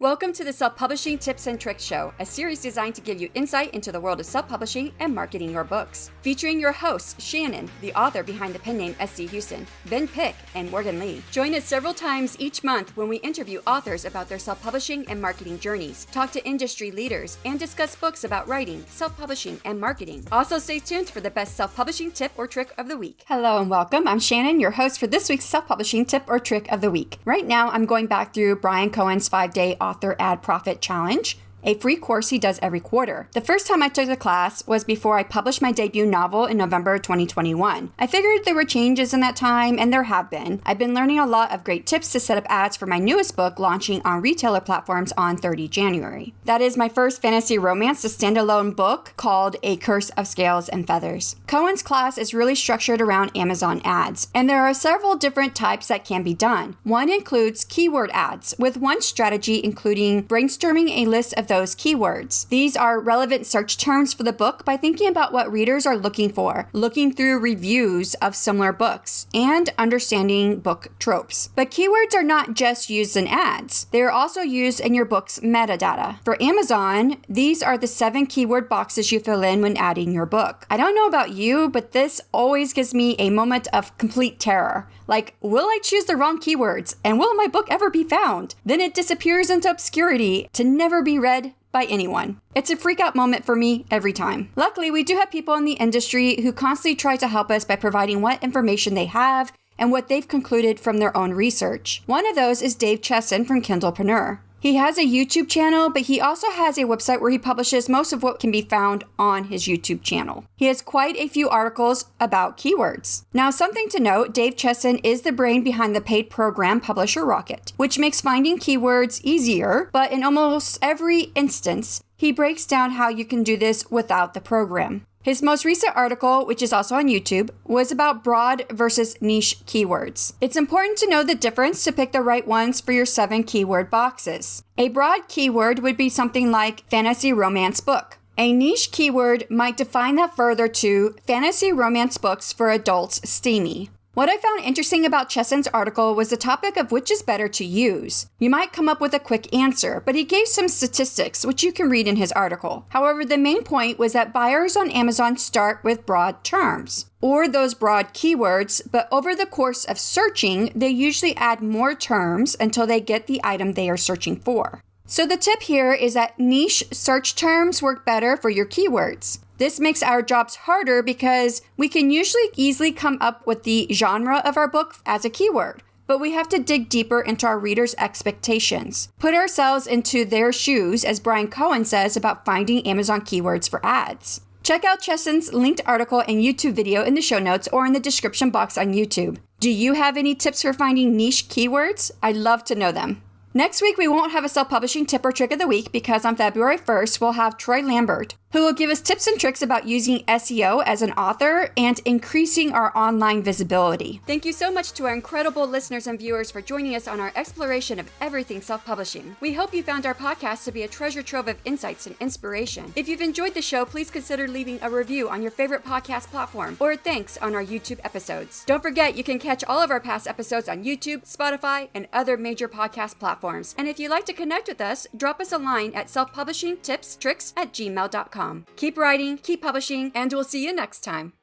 Welcome to the Self-Publishing Tips and Tricks Show, a series designed to give you insight into the world of self-publishing and marketing your books. Featuring your hosts, Shannon, the author behind the pen name SC Huston, Ben Pick, and Morgan Lee. Join us several times each month when we interview authors about their self-publishing and marketing journeys, talk to industry leaders, and discuss books about writing, self-publishing, and marketing. Also stay tuned for the best self-publishing tip or trick of the week. Hello and welcome. I'm Shannon, your host for this week's self-publishing tip or trick of the week. Right now, I'm going back through Brian Cohen's 5-day Author Ad Profit Challenge, a free course he does every quarter. The first time I took the class was before I published my debut novel in November 2021. I figured there were changes in that time, and there have been. I've been learning a lot of great tips to set up ads for my newest book launching on retailer platforms on 30 January. That is my first fantasy romance, a standalone book called A Curse of Scales and Feathers. Cohen's class is really structured around Amazon ads, and there are several different types that can be done. One includes keyword ads, with one strategy including brainstorming a list of those keywords. These are relevant search terms for the book by thinking about what readers are looking for, looking through reviews of similar books, and understanding book tropes. But keywords are not just used in ads. They are also used in your book's metadata. For Amazon, these are the 7 keyword boxes you fill in when adding your book. I don't know about you, but this always gives me a moment of complete terror. Like, will I choose the wrong keywords? And will my book ever be found? Then it disappears into obscurity to never be read by anyone. It's a freak out moment for me every time. Luckily, we do have people in the industry who constantly try to help us by providing what information they have and what they've concluded from their own research. One of those is Dave Chesson from Kindlepreneur. He has a YouTube channel, but he also has a website where he publishes most of what can be found on his YouTube channel. He has quite a few articles about keywords. Now, something to note, Dave Chesson is the brain behind the paid program Publisher Rocket, which makes finding keywords easier, but in almost every instance, he breaks down how you can do this without the program. His most recent article, which is also on YouTube, was about broad versus niche keywords. It's important to know the difference to pick the right ones for your 7 keyword boxes. A broad keyword would be something like fantasy romance book. A niche keyword might define that further to fantasy romance books for adults steamy. What I found interesting about Chesson's article was the topic of which is better to use. You might come up with a quick answer, but he gave some statistics, which you can read in his article. However, the main point was that buyers on Amazon start with broad terms, or those broad keywords, but over the course of searching, they usually add more terms until they get the item they are searching for. So the tip here is that niche search terms work better for your keywords. This makes our jobs harder because we can usually easily come up with the genre of our book as a keyword, but we have to dig deeper into our readers' expectations. Put ourselves into their shoes, as Brian Cohen says about finding Amazon keywords for ads. Check out Chesson's linked article and YouTube video in the show notes or in the description box on YouTube. Do you have any tips for finding niche keywords? I'd love to know them. Next week, we won't have a self-publishing tip or trick of the week because on February 1st, we'll have Troy Lambert, who will give us tips and tricks about using SEO as an author and increasing our online visibility. Thank you so much to our incredible listeners and viewers for joining us on our exploration of everything self-publishing. We hope you found our podcast to be a treasure trove of insights and inspiration. If you've enjoyed the show, please consider leaving a review on your favorite podcast platform or a thanks on our YouTube episodes. Don't forget, you can catch all of our past episodes on YouTube, Spotify, and other major podcast platforms. And if you'd like to connect with us, drop us a line at selfpublishingtipstricks@gmail.com. Keep writing, keep publishing, and we'll see you next time.